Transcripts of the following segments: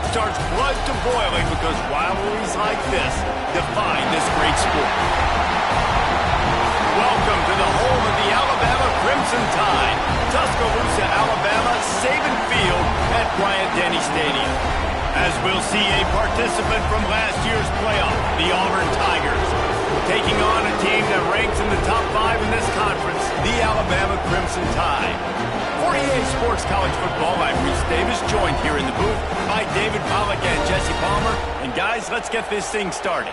starts blood to boiling because rivalries like this define this great sport. Welcome to the home of the Alabama Crimson Tide, Tuscaloosa, Alabama, Saban Field at Bryant-Denny Stadium. As we'll see a participant from last year's playoff, the Auburn Tigers, taking on a team that ranks in the top 5 in this conference, the Alabama Crimson Tide. For EA Sports College Football, I'm Reese Davis, joined here in the booth by David Pollack and Jesse Palmer. And guys, let's get this thing started.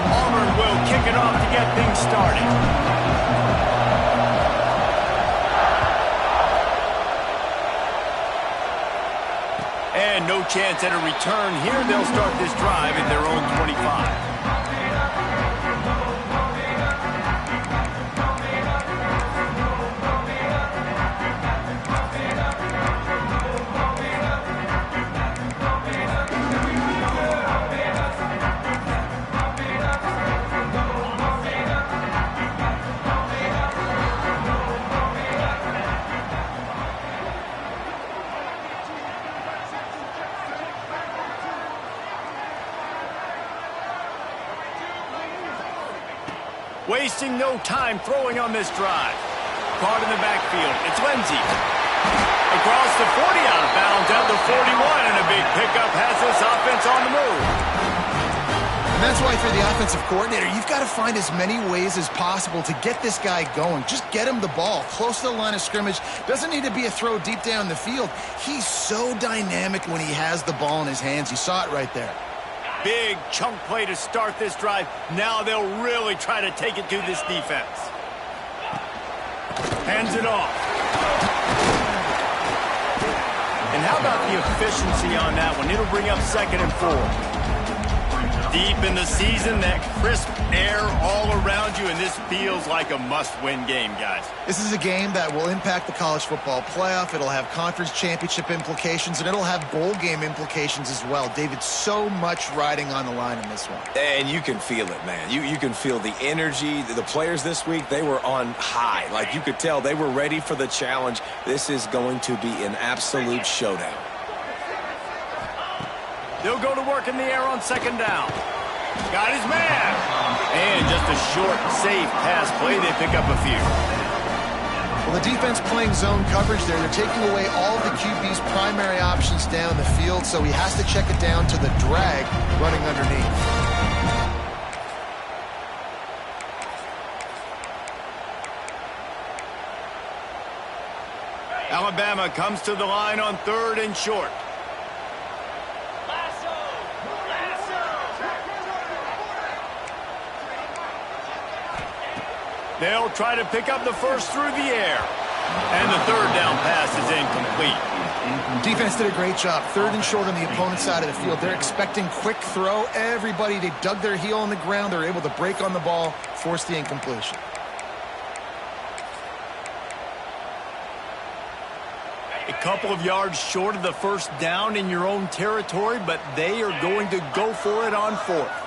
Auburn will kick it off to get things started. And no chance at a return here. They'll start this drive at their own 25. Wasting no time throwing on this drive. Caught in the backfield. It's Lindsey. Across the 40, out of bounds at the 41, and a big pickup has this offense on the move. And that's why for the offensive coordinator, you've got to find as many ways as possible to get this guy going. Just get him the ball close to the line of scrimmage. Doesn't need to be a throw deep down the field. He's so dynamic when he has the ball in his hands. You saw it right there. Big chunk play to start this drive. Now they'll really try to take it to this defense. Hands it off. And how about the efficiency on that one? It'll bring up 2nd and 4. Deep in the season, that crisp air all around you, and this feels like a must-win game, guys. This is a game that will impact the college football playoff. It'll have conference championship implications, and it'll have bowl game implications as well. David, so much riding on the line in this one. And you can feel it, man. You can feel the energy. The players this week, they were on high. Like, you could tell they were ready for the challenge. This is going to be an absolute showdown. They'll go to work in the air on 2nd down. Got his man. And just a short, safe pass play. They pick up a few. Well, the defense playing zone coverage there. They're taking away all of the QB's primary options down the field, so he has to check it down to the drag running underneath. Alabama comes to the line on 3rd and short. They'll try to pick up the first through the air. And the 3rd down pass is incomplete. Defense did a great job. 3rd and short on the opponent's side of the field. They're expecting quick throw. Everybody, they dug their heel on the ground. They're able to break on the ball, force the incompletion. A couple of yards short of the 1st down in your own territory, but they are going to go for it on 4th.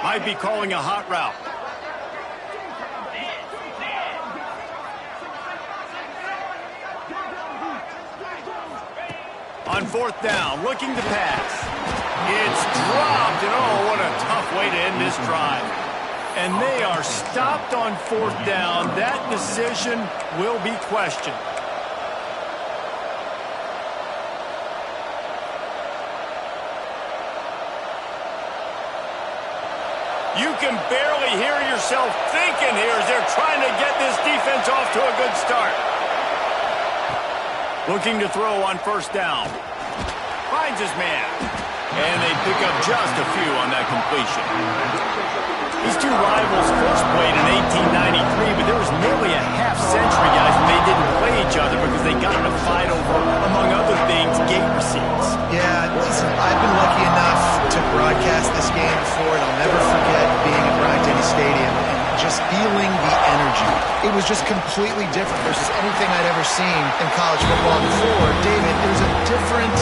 Might be calling a hot route. On 4th down, looking to pass. It's dropped, and oh, what a tough way to end this drive. And they are stopped on 4th down. That decision will be questioned. You can barely hear yourself thinking here as they're trying to get this defense off to a good start. Looking to throw on 1st down. Finds his man. And they pick up just a few on that completion. These two rivals first played in 1893, but there was nearly a half-century, guys, when they didn't play each other because they got in a fight over, among other things, gate receipts. Yeah, listen, I've been lucky enough to broadcast this game before, and I'll never forget being at Bryant-Denny Stadium and just feeling the energy. It was just completely different versus anything I'd ever seen in college football before. David, there's a different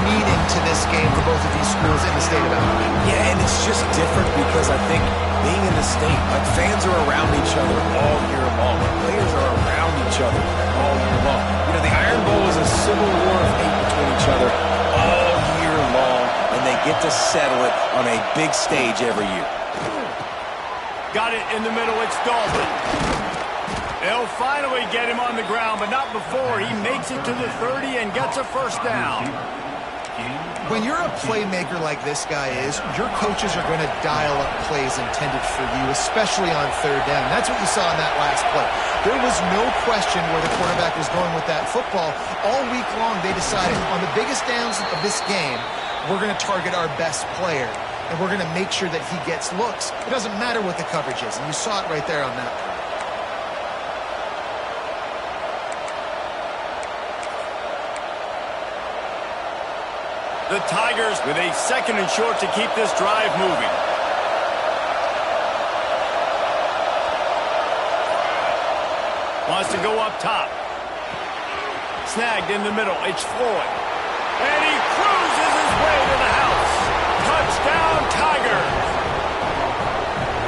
meaning to this game for both of these schools in the state of Alabama. Yeah, and it's just different because I think being in the state, like fans are around each other all year long. Players are around each other all year long. You know, the Iron Bowl is a civil war of hate between each other all year long, and they get to settle it on a big stage every year. Got it in the middle, it's Dalton. They'll finally get him on the ground, but not before he makes it to the 30 and gets a first down. When you're a playmaker like this guy is, your coaches are going to dial up plays intended for you, especially on third down. That's what you saw in that last play. There was no question where the quarterback was going with that football. All week long, they decided on the biggest downs of this game, we're going to target our best player, and we're going to make sure that he gets looks. It doesn't matter what the coverage is, and you saw it right there on that play. The Tigers with a 2nd and short to keep this drive moving. Wants to go up top. Snagged in the middle. It's Floyd. And he cruises his way to the house. Touchdown, Tigers.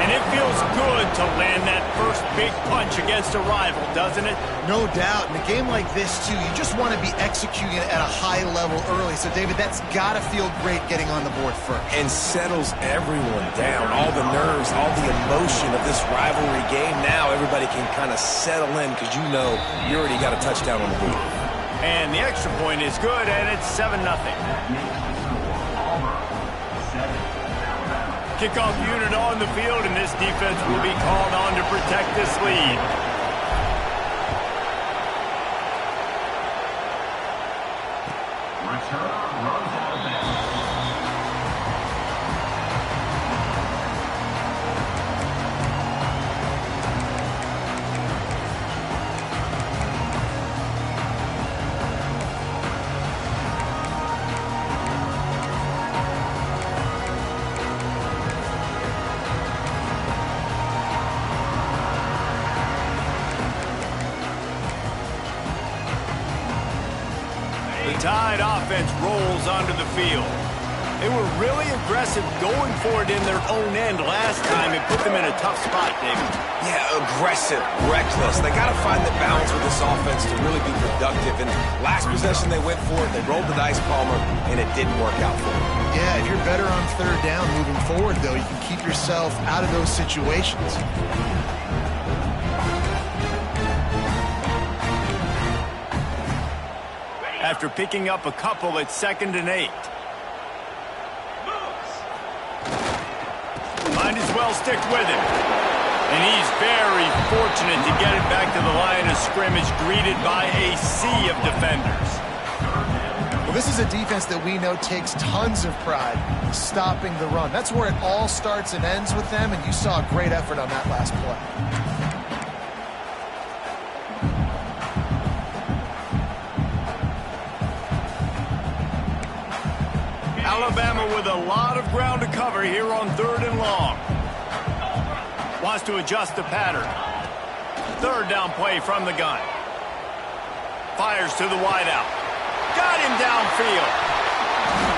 And it feels good to land that first big punch against a rival, doesn't it? No doubt. In a game like this, too, you just want to be executing it at a high level early. So, David, that's got to feel great getting on the board first. And settles everyone down. All the nerves, all the emotion of this rivalry game. Now everybody can kind of settle in because you know you already got a touchdown on the board. And the extra point is good, and it's 7-0. Kickoff unit on the field, and this defense will be called on to protect this lead. Tide offense rolls onto the field. They were really aggressive going for it in their own end last time. It put them in a tough spot, David. Yeah, aggressive, reckless. They got to find the balance with this offense to really be productive. And last possession they went for it, they rolled the dice, Palmer, and it didn't work out for them. Yeah, if you're better on third down moving forward, though, you can keep yourself out of those situations. After picking up a couple, it's 2nd and 8. Might as well stick with him. And he's very fortunate to get it back to the line of scrimmage, greeted by a sea of defenders. Well, this is a defense that we know takes tons of pride stopping the run. That's where it all starts and ends with them, and you saw a great effort on that last play. Alabama with a lot of ground to cover here on 3rd and long. Wants to adjust the pattern. 3rd down play from the gun. Fires to the wideout. Got him downfield.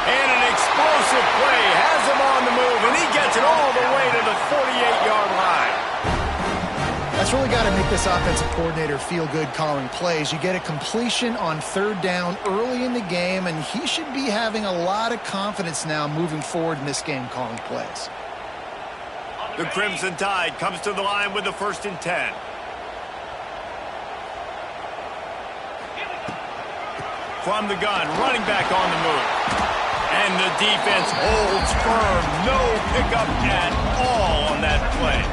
And an explosive play has him on the move, and he gets it all the way to the 48-yard line. That's really got to make this offensive coordinator feel good calling plays. You get a completion on 3rd down early in the game, and he should be having a lot of confidence now moving forward in this game calling plays. The Crimson Tide comes to the line with the 1st and 10. From the gun, running back on the move. And the defense holds firm. No pickup at all on that play.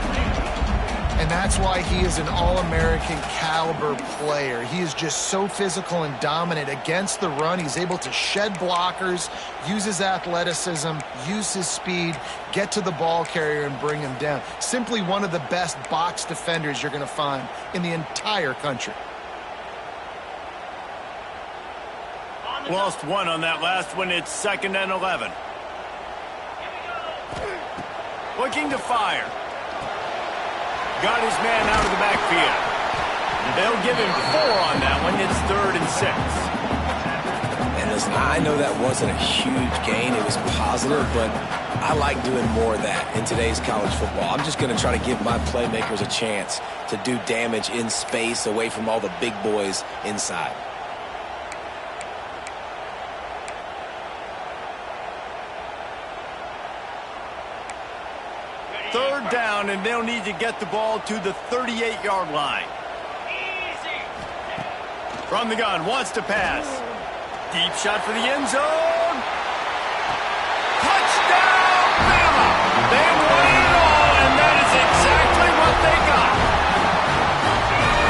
And that's why he is an All-American caliber player. He is just so physical and dominant against the run. He's able to shed blockers, use his athleticism, use his speed, get to the ball carrier and bring him down. Simply one of the best box defenders you're going to find in the entire country. Lost one on that last one. It's 2nd and 11. Looking to fire. got his man out of the backfield. They'll give him 4 on that one. It's 3rd and 6. And listen, I know that wasn't a huge gain. It was positive, but I like doing more of that in today's college football. I'm just going to try to give my playmakers a chance to do damage in space away from all the big boys inside. Third down, and they'll need to get the ball to the 38-yard line. From the gun, wants to pass. Deep shot for the end zone. Touchdown, Bama! They won it all, and that is exactly what they got.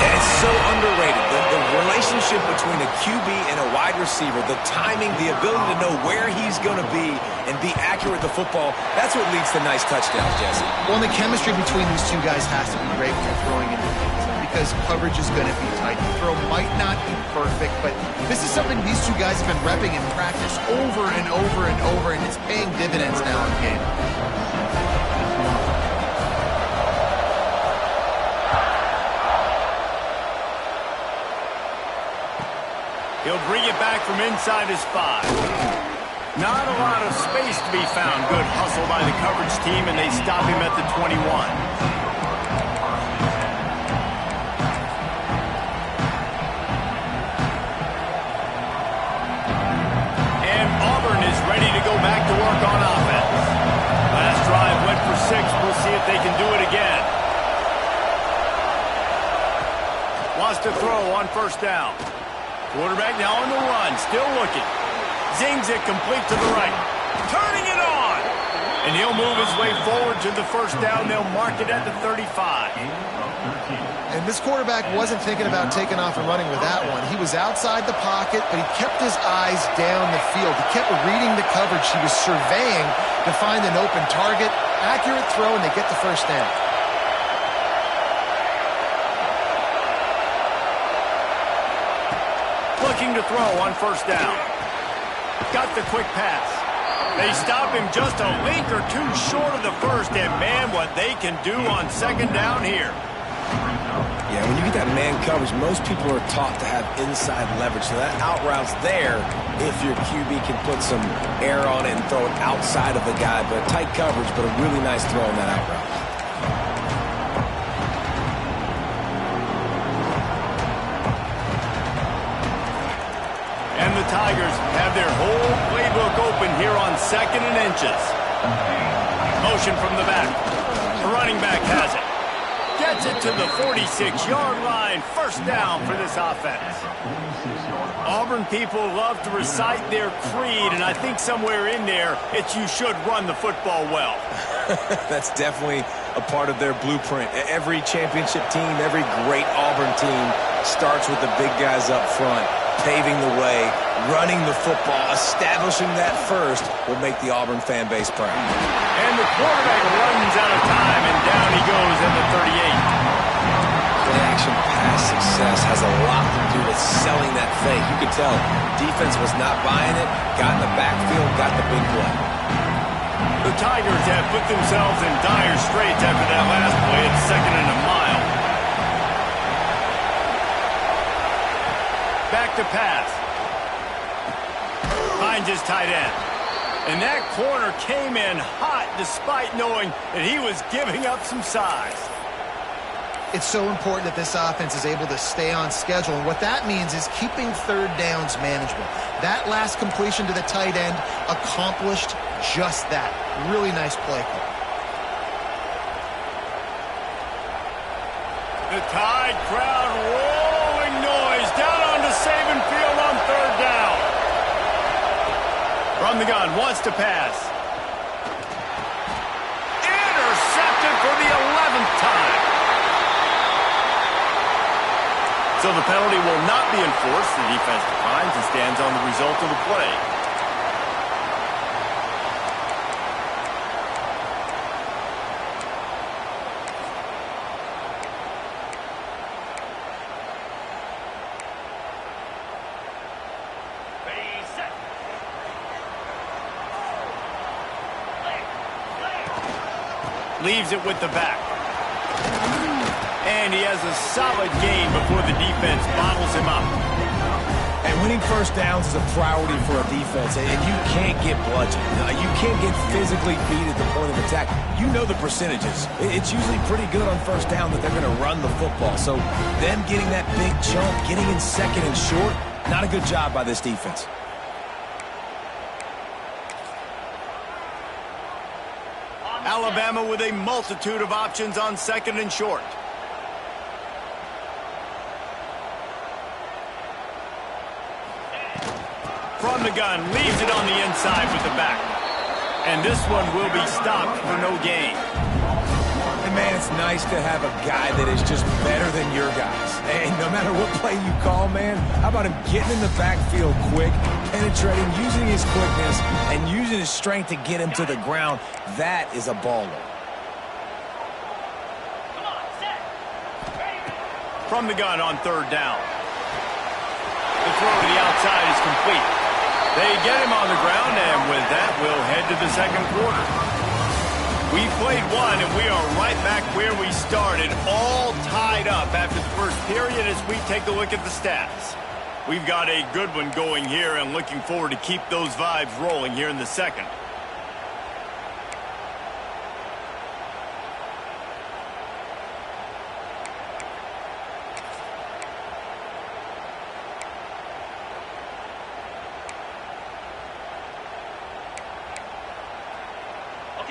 And it's so underrated. The relationship between a QB and a wide receiver, the timing, the ability to know where he's going to be and be accurate with the football, that's what leads to nice touchdowns, Jesse. Well, the chemistry between these two guys has to be great when you're throwing in the field because coverage is going to be tight. The throw might not be perfect, but this is something these two guys have been repping in practice over and over and over, and it's paying dividends now in the game. He'll bring it back from inside his 5. Not a lot of space to be found. Good hustle by the coverage team, and they stop him at the 21. And Auburn is ready to go back to work on offense. Last drive went for 6. We'll see if they can do it again. Wants to throw on 1st down. Quarterback now on the run, still looking. Zings it complete to the right. Turning it on! And he'll move his way forward to the 1st down. They'll mark it at the 35. And this quarterback wasn't thinking about taking off and running with that one. He was outside the pocket, but he kept his eyes down the field. He kept reading the coverage. He was surveying to find an open target. Accurate throw, and they get the 1st down. Looking to throw on 1st down. Got the quick pass. They stop him just a link or 2 short of the 1st, and man, what they can do on 2nd down here. Yeah, when you get that man coverage, most people are taught to have inside leverage, so that out route's there if your QB can put some air on it and throw it outside of the guy, but tight coverage, but a really nice throw on that out route. And the Tigers have their whole playbook open here on 2nd and inches. Motion from the back. The running back has it. Gets it to the 46-yard line. 1st down for this offense. Auburn people love to recite their creed, and I think somewhere in there it's you should run the football well. That's definitely a part of their blueprint. Every championship team, every great Auburn team starts with the big guys up front, paving the way, running the football, establishing that first will make the Auburn fan base proud. And the quarterback runs out of time, and down he goes at the 38. Play-action pass success has a lot to do with selling that fake. You could tell defense was not buying it, got in the backfield, got the big play. The Tigers have put themselves in dire straits after that last play. It's 2nd and a mile. Back to pass. Finds his tight end. And that corner came in hot despite knowing that he was giving up some size. It's so important that this offense is able to stay on schedule, and what that means is keeping 3rd downs manageable. That last completion to the tight end accomplished just that. Really nice play call. The Tide crowd rolling noise down onto Saban Field on 3rd down. From the gun, wants to pass. Intercepted for the 11th time. So the penalty will not be enforced. The defense declines and stands on the result of the play. Leaves it with the back. And he has a solid gain before the defense bottles him up. And winning first downs is a priority for a defense, and you can't get bludgeoned. You can't get physically beat at the point of attack. You know the percentages. It's usually pretty good on first down that they're going to run the football. So them getting that big chunk, getting in second and short, not a good job by this defense. Alabama with a multitude of options on second and short. From the gun, leaves it on the inside with the back. And this one will be stopped for no gain. And man, it's nice to have a guy that is just better than your guys. And no matter what play you call, man, how about him getting in the backfield quick, penetrating, using his quickness, and using his strength to get him to the ground. That is a baller. From the gun on third down. The throw to the outside is complete. They get him on the ground, and with that, we'll head to the second quarter. We played one, and we are right back where we started, all tied up after the first period as we take a look at the stats. We've got a good one going here, and looking forward to keep those vibes rolling here in the second.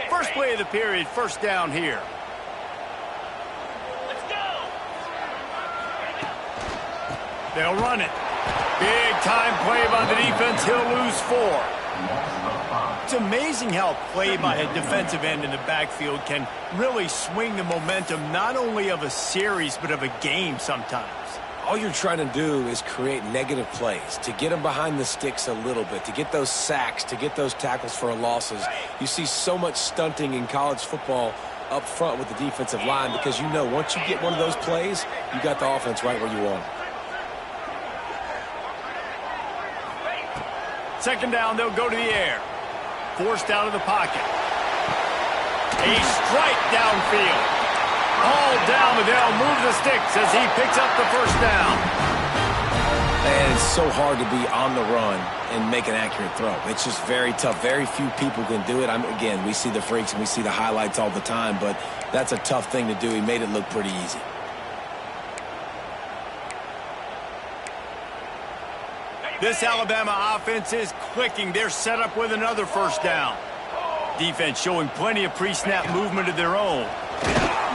First play of the period, first down here. Let's go. They'll run it. Big time play by the defense. He'll lose 4. It's amazing how play by a defensive end in the backfield can really swing the momentum not only of a series but of a game sometimes. All you're trying to do is create negative plays, to get them behind the sticks a little bit, to get those sacks, to get those tackles for losses. You see so much stunting in college football up front with the defensive line because you know once you get one of those plays, you got the offense right where you want it. Second down, they'll go to the air. Forced out of the pocket. A strike downfield. All down, but they'll move the sticks as he picks up the first down. And it's so hard to be on the run and make an accurate throw. It's just very tough. Very few people can do it. Again, we see the freaks and we see the highlights all the time, but that's a tough thing to do. He made it look pretty easy. This Alabama offense is clicking. They're set up with another first down. Defense showing plenty of pre-snap movement of their own.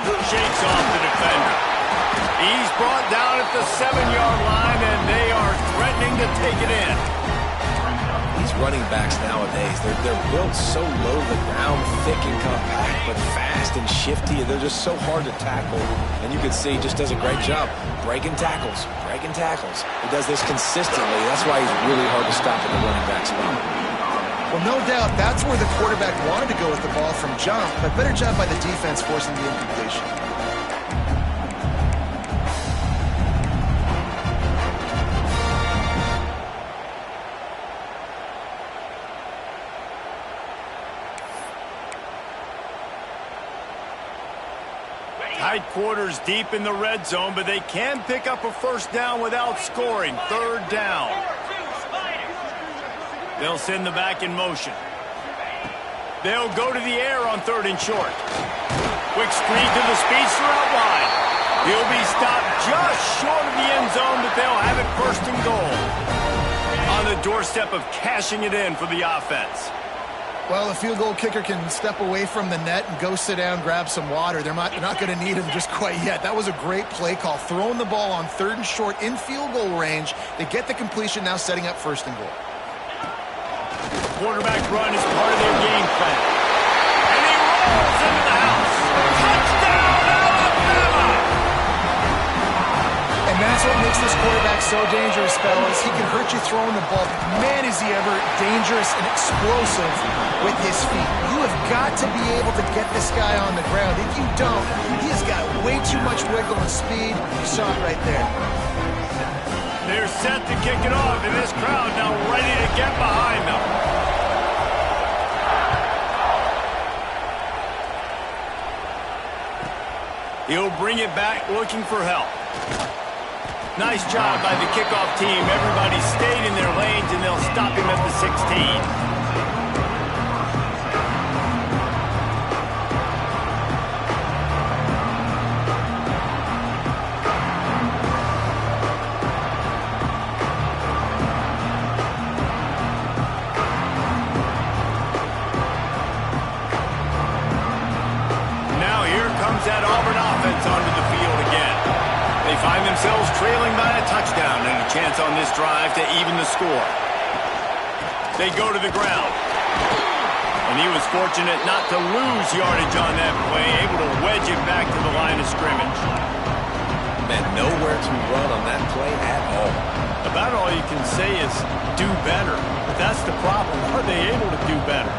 Shakes off the defender. He's brought down at the 7-yard line, and they are threatening to take it in. These running backs nowadays, they're built so low to the ground, thick and compact, but fast and shifty. They're just so hard to tackle. And you can see he just does a great job breaking tackles, breaking tackles. He does this consistently. That's why he's really hard to stop at the running back spot. Well, no doubt that's where the quarterback wanted to go with the ball from jump, but better job by the defense forcing the incompletion. Tight quarters deep in the red zone, but they can pick up a first down without scoring. Third down. They'll send the back in motion. They'll go to the air on third and short. Quick screen to the speedster out wide. He'll be stopped just short of the end zone, but they'll have it first and goal. On the doorstep of cashing it in for the offense. Well, a field goal kicker can step away from the net and go sit down, grab some water. They're not going to need him just quite yet. That was a great play call. Throwing the ball on third and short in field goal range. They get the completion, now setting up first and goal. Quarterback run is part of their game plan. And he rolls into the house. Touchdown, Alabama! And that's what makes this quarterback so dangerous, fellas. He can hurt you throwing the ball. Man, is he ever dangerous and explosive with his feet. You have got to be able to get this guy on the ground. If you don't, he has got way too much wiggle and speed. You saw it right there. They're set to kick it off, and this crowd now ready to get behind them. He'll bring it back looking for help. Nice job by the kickoff team. Everybody stayed in their lanes, and they'll stop him at the 16. That Auburn offense onto the field again. They find themselves trailing by a touchdown and a chance on this drive to even the score. They go to the ground. And he was fortunate not to lose yardage on that play, able to wedge it back to the line of scrimmage. Man, nowhere to run on that play at all. About all you can say is do better. But that's the problem. Are they able to do better?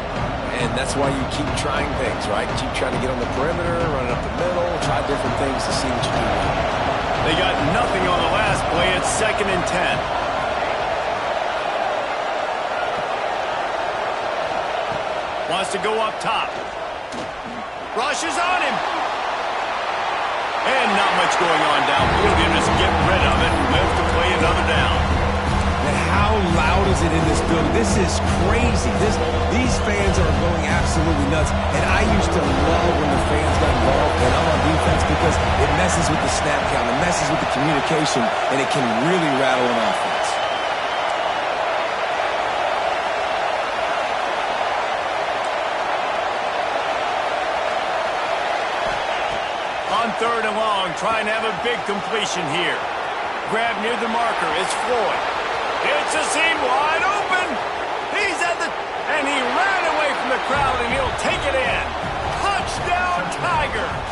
And that's why you keep trying things, right? Keep trying to get on the perimeter, run up the middle, try different things to see what you do. They got nothing on the last play. It's 2nd and 10. Wants to go up top. Rushes on him. And not much going on downfield. He'll just get rid of it and live to play another down. How loud is it in this building? This is crazy. These fans are going absolutely nuts. And I used to love when the fans got involved when I'm on defense because it messes with the snap count, it messes with the communication, and it can really rattle an offense. On 3rd and long, trying to have a big completion here. Grab near the marker. It's Floyd. It's a seam wide open. He's at the... And he ran away from the crowd, and he'll take it in. Touchdown, Tigers.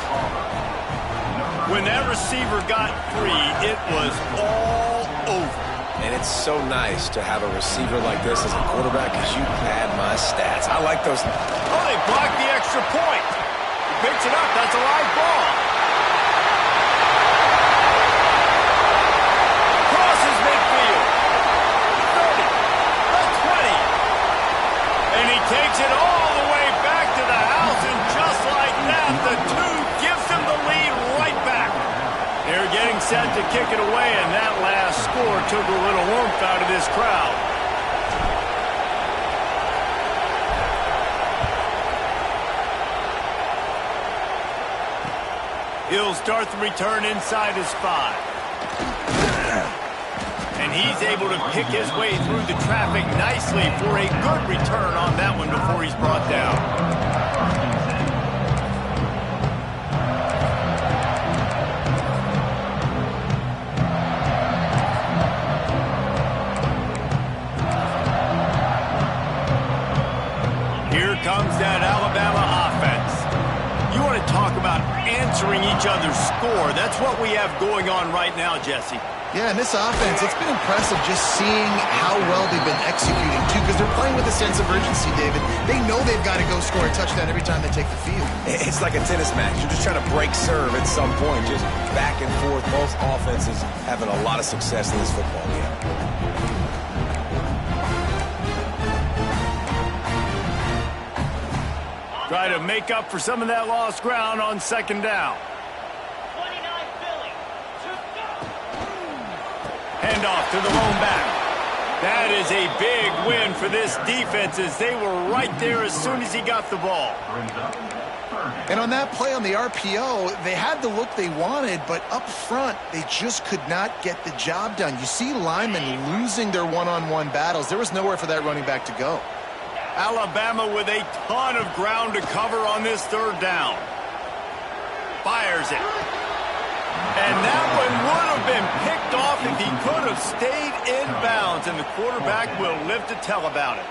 When that receiver got free, it was all over. And it's so nice to have a receiver like this as a quarterback because you pad my stats. I like those. Oh, they blocked the extra point. He picks it up. That's a live ball. Crosses midfield. Takes it all the way back to the house, and just like that, the 2 gives him the lead right back. They're getting set to kick it away, and that last score took a little warmth out of this crowd. He'll start the return inside his 5. And he's able to pick his way through the traffic nicely for a good return on that one before he's brought down. Here comes that Alabama offense. You want to talk about answering each other's score. That's what we have going on right now, Jesse. Yeah, and this offense, it's been impressive just seeing how well they've been executing, too, because they're playing with a sense of urgency, David. They know they've got to go score a touchdown every time they take the field. It's like a tennis match. You're just trying to break serve at some point, just back and forth. Both offenses having a lot of success in this football game. Try to make up for some of that lost ground on 2nd down. Handoff to the lone back. That is a big win for this defense as they were right there as soon as he got the ball. And on that play on the RPO, they had the look they wanted, but up front, they just could not get the job done. You see Lyman losing their one-on-one battles. There was nowhere for that running back to go. Alabama with a ton of ground to cover on this 3rd down. Fires it. And that one would have been picked off if he could have stayed in bounds, and the quarterback will live to tell about it.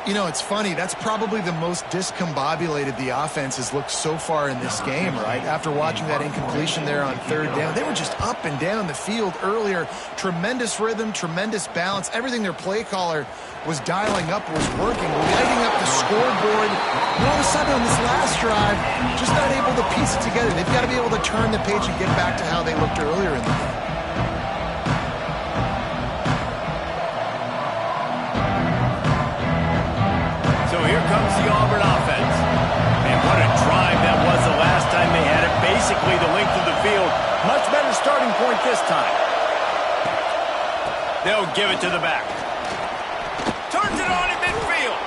You know, it's funny. That's probably the most discombobulated the offense has looked so far in this game, right? After watching that incompletion there on 3rd down, they were just up and down the field earlier. Tremendous rhythm, tremendous balance. Everything their play caller was dialing up was working, lighting up the scoreboard. And all of a sudden on this last drive, just not able to piece it together. They've got to be able to turn the page and get back to how they looked earlier in the game. Here comes the Auburn offense. And what a drive that was the last time they had it. Basically roughly the length of the field. Much better starting point this time. They'll give it to the back. Turns it on in midfield.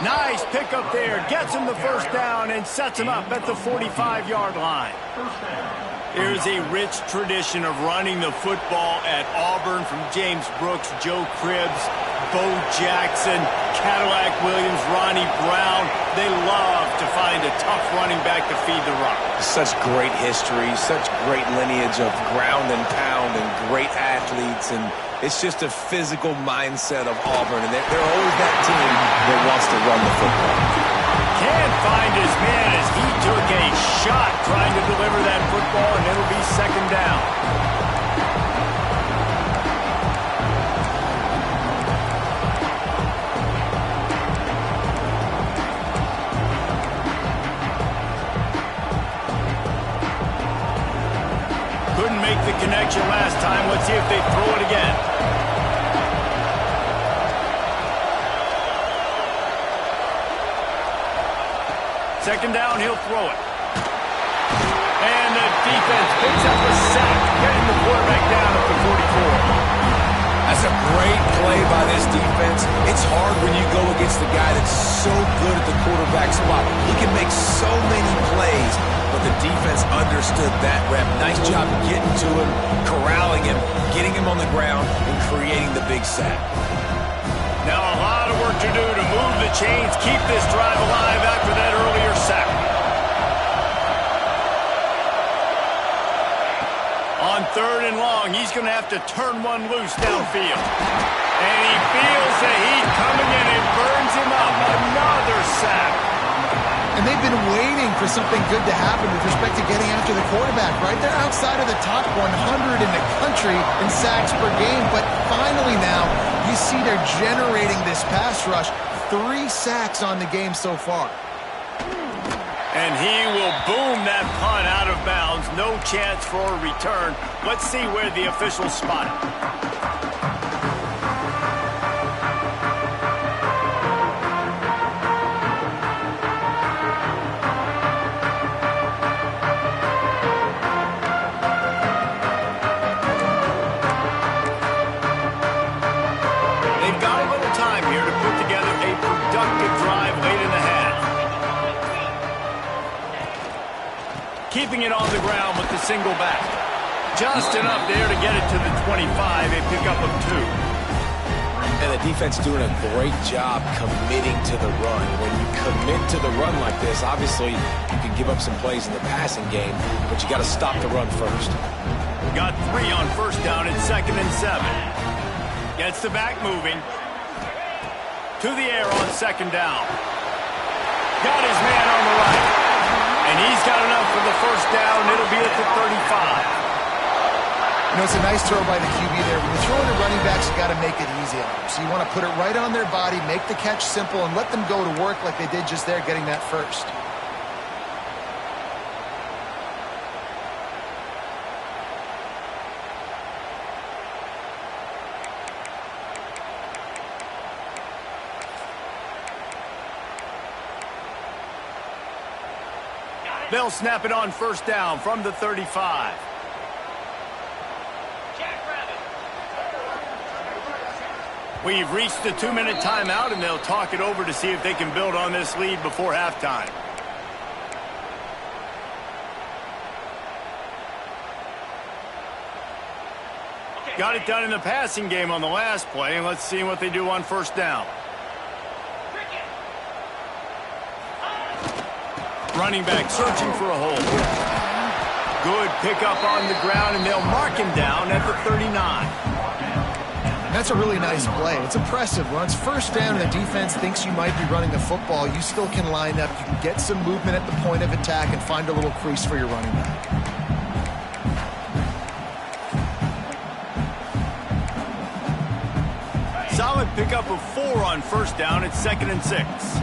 Nice pickup there. Gets him the first down and sets him up at the 45-yard line. There's a rich tradition of running the football at Auburn from James Brooks, Joe Cribbs, Bo Jackson, Cadillac Williams, Ronnie Brown. They love to find a tough running back to feed the rock. Such great history, such great lineage of ground and pound and great athletes, and it's just a physical mindset of Auburn, and they're always that team that wants to run the football. Can't find his man as he took a shot trying to deliver that football, and it'll be second down. Couldn't make the connection last time. Let's see if they throw it again. Second down, he'll throw it. And the defense picks up a sack, getting the quarterback down at the 44. That's a great play by this defense. It's hard when you go against the guy that's so good at the quarterback spot. He can make so many plays, but the defense understood that rep. Nice job getting to him, corralling him, getting him on the ground, and creating the big sack. Now a lot of work to do to move the chains, keep this drive alive after that earlier sack. On third and long, he's going to have to turn one loose downfield. And he feels the heat coming in and burns him up. Another sack. And they've been waiting for something good to happen with respect to getting after the quarterback, right? They're outside of the top 100 in the country in sacks per game, but finally now you see they're generating this pass rush. 3 sacks on the game so far. And he will boom that punt out of bounds. No chance for a return. Let's see where the officials spot it. Keeping it on the ground with the single back. Just enough there to get it to the 25, a pickup of 2. And the defense doing a great job committing to the run. When you commit to the run like this, obviously you can give up some plays in the passing game, but you got to stop the run first. Got 3 on first down at 2nd and 7. Gets the back moving. To the air on 2nd down. Got his man on the right. And he's got enough for the first down. It'll be at the 35. You know, it's a nice throw by the QB there. When you're throwing to running backs, you got to make it easy on them. So you want to put it right on their body, make the catch simple, and let them go to work like they did just there, getting that first. They'll snap it on first down from the 35. We've reached the 2-minute timeout, and they'll talk it over to see if they can build on this lead before halftime. Got it done in the passing game on the last play, and let's see what they do on first down. Running back searching for a hole. Good pickup on the ground, and they'll mark him down at the 39. That's a really nice play. It's impressive. When it's first down and the defense thinks you might be running the football, you still can line up. You can get some movement at the point of attack and find a little crease for your running back. Solid pickup of 4 on first down at 2nd and 6.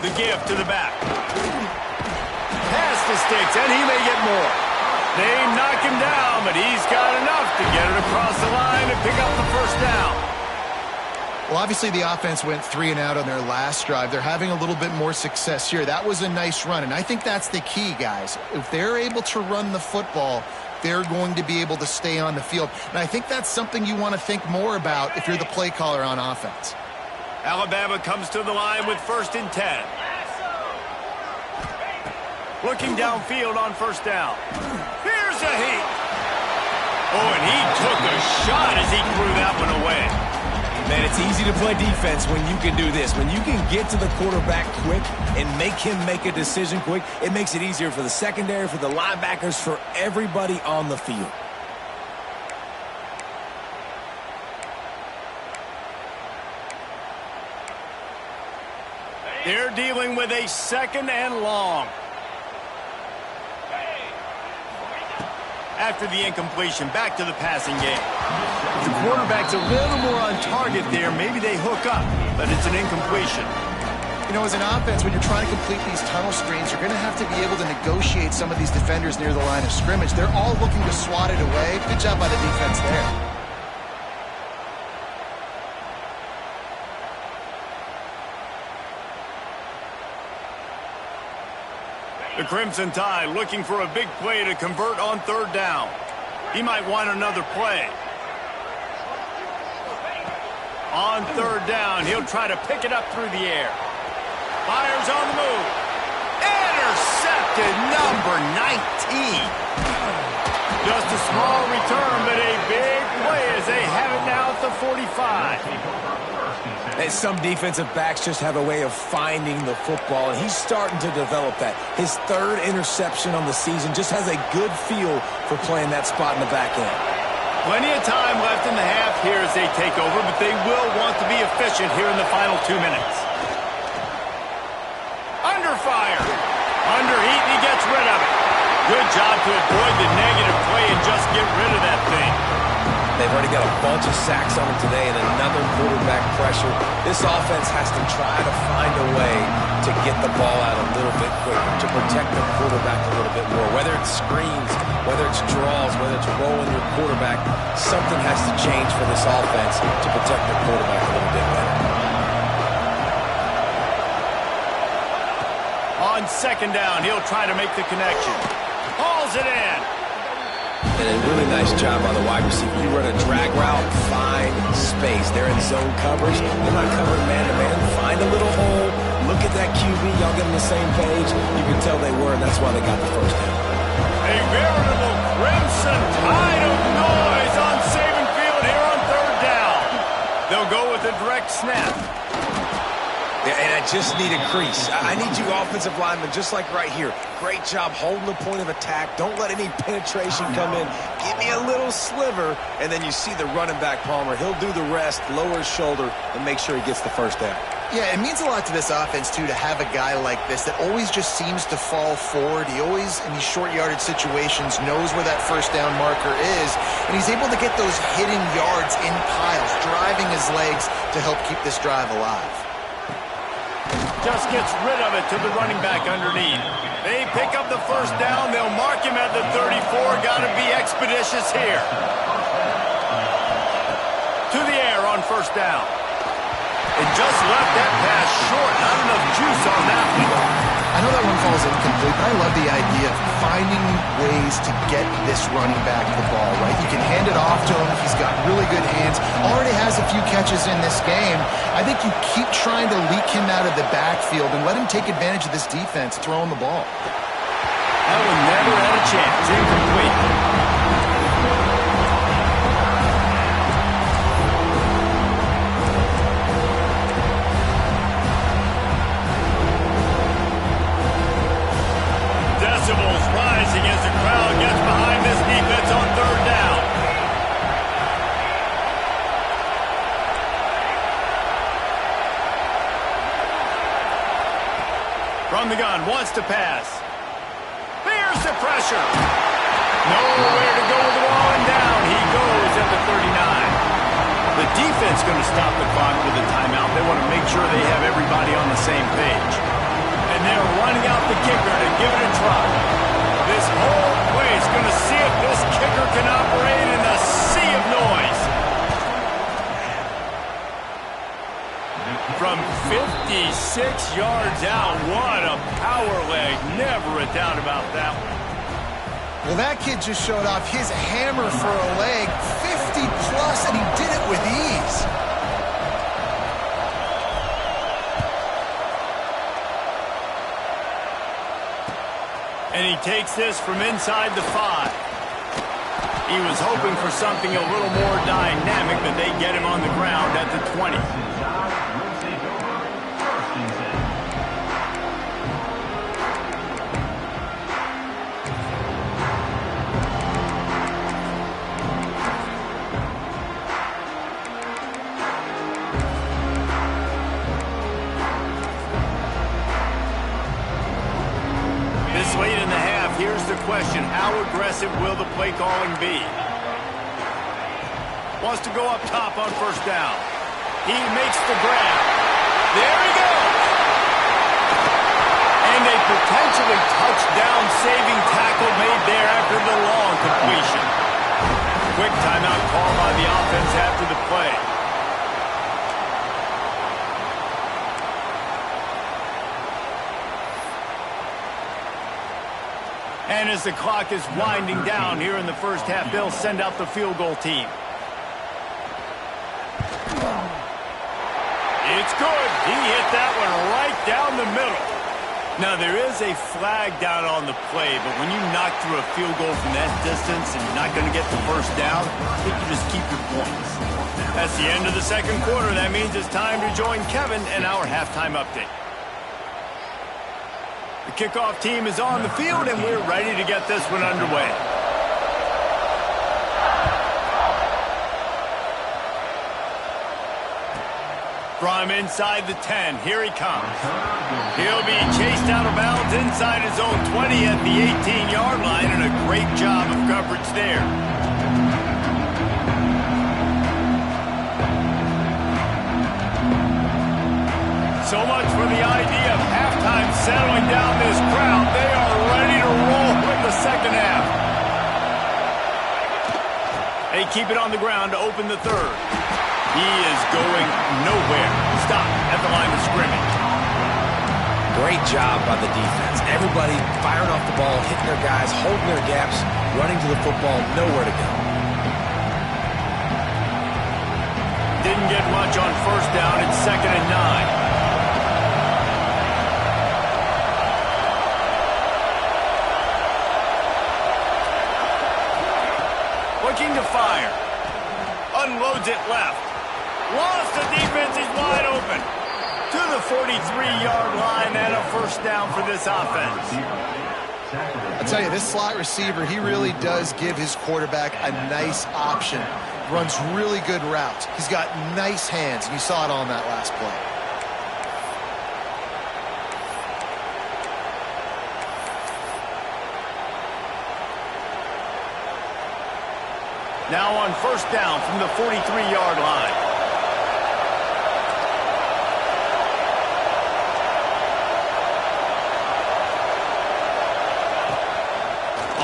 The give to the back. Pass to Sticks, and he may get more. They knock him down, but he's got enough to get it across the line and pick up the first down. Well, obviously the offense went 3 and out on their last drive. They're having a little bit more success here. That was a nice run, and I think that's the key, guys. If they're able to run the football, they're going to be able to stay on the field. And I think that's something you want to think more about if you're the play caller on offense. Alabama comes to the line with 1st and 10. Looking downfield on 1st down. Here's a heat. Oh, and he took a shot as he threw that one away. Man, it's easy to play defense when you can do this. When you can get to the quarterback quick and make him make a decision quick, it makes it easier for the secondary, for the linebackers, for everybody on the field. They're dealing with a 2nd and long. After the incompletion, back to the passing game. The quarterback's a little more on target there. Maybe they hook up, but it's an incompletion. You know, as an offense, when you're trying to complete these tunnel screens, you're going to have to be able to negotiate some of these defenders near the line of scrimmage. They're all looking to swat it away. Good job by the defense there. The Crimson Tide looking for a big play to convert on 3rd down. He might want another play. On 3rd down, he'll try to pick it up through the air. Fires on the move. Intercepted, number 19. Just a small return, but a big play as they have it now at the 45. And some defensive backs just have a way of finding the football, and he's starting to develop that. His 3rd interception on the season just has a good feel for playing that spot in the back end. Plenty of time left in the half here as they take over, but they will want to be efficient here in the final 2 minutes. Under fire. Under heat, and he gets rid of it. Good job to avoid the negative play and just get rid of that thing. They've already got a bunch of sacks on them today and another quarterback pressure. This offense has to try to find a way to get the ball out a little bit quicker, to protect the quarterback a little bit more. Whether it's screens, whether it's draws, whether it's rolling your quarterback, something has to change for this offense to protect the quarterback a little bit better. On 2nd down, he'll try to make the connection. Hauls it in. And a really nice job by the wide receiver. You run a drag route, find space. They're in zone coverage. They're not covering man-to-man. Find a little hole. Look at that QB. Y'all get on the same page. You can tell they were, and that's why they got the 1st down. A veritable Crimson Tide of noise on Saban Field here on 3rd down. They'll go with a direct snap. Yeah, and I just need a crease. I need you offensive linemen, just like right here. Great job holding the point of attack. Don't let any penetration come in. Give me a little sliver, and then you see the running back, Palmer. He'll do the rest, lower his shoulder, and make sure he gets the 1st down. Yeah, it means a lot to this offense, too, to have a guy like this that always just seems to fall forward. He always, in these short yardage situations, knows where that 1st down marker is, and he's able to get those hidden yards in piles, driving his legs to help keep this drive alive. Just gets rid of it to the running back underneath. They pick up the 1st down. They'll mark him at the 34. Got to be expeditious here. To the air on 1st down. It just left that pass short. Not enough juice on that one. I know that one falls incomplete, but I love the idea of finding ways to get this running back the ball, right? You can hand it off to him. He's got really good hands. Already has a few catches in this game. I think you keep trying to leak him out of the backfield and let him take advantage of this defense throwing the ball. That one never had a chance. Incomplete. Decibels rising as the crowd gets behind this defense on 3rd down. From the gun, wants to pass. There's the pressure. Nowhere to go with the ball, and down he goes at the 39. The defense going to stop the clock with a timeout. They want to make sure they have everybody on the same page. And they're running out the kicker to give it a try. This whole play is going to see if this kicker can operate in a sea of noise. 56 yards out. What a power leg. Never a doubt about that one. Well, that kid just showed off his hammer for a leg, 50 plus, and he did it with ease. And he takes this from inside the 5. He was hoping for something a little more dynamic, but they get him on the ground at the 20. Late in the half, here's the question. How aggressive will the play calling be? Wants to go up top on first down. He makes the grab. There he goes! And a potentially touchdown-saving tackle made there after the long completion. Quick timeout call by the offense after the play. And as the clock is winding down here in the first half, they'll send out the field goal team. It's good. He hit that one right down the middle. Now, there is a flag down on the play, but when you knock through a field goal from that distance and you're not going to get the first down, I think you just keep your points. That's the end of the second quarter. That means it's time to join Kevin and our halftime update. The kickoff team is on the field, and we're ready to get this one underway. From inside the 10, here he comes. He'll be chased out of bounds inside his own 20 at the 18-yard line, and a great job of coverage there. So much for the idea of halftime settling down this crowd. They are ready to roll in the second half. They keep it on the ground to open the third. He is going nowhere. Stop at the line of scrimmage. Great job by the defense. Everybody firing off the ball, hitting their guys, holding their gaps, running to the football, nowhere to go. Didn't get much on first down. It's 2nd and 9. Looking to fire. Unloads it left. Lost the defense. He's wide open. To the 43-yard line and a first down for this offense. I'll tell you, this slot receiver, he really does give his quarterback a nice option. Runs really good routes. He's got nice hands, and you saw it on that last play. Now on first down from the 43-yard line.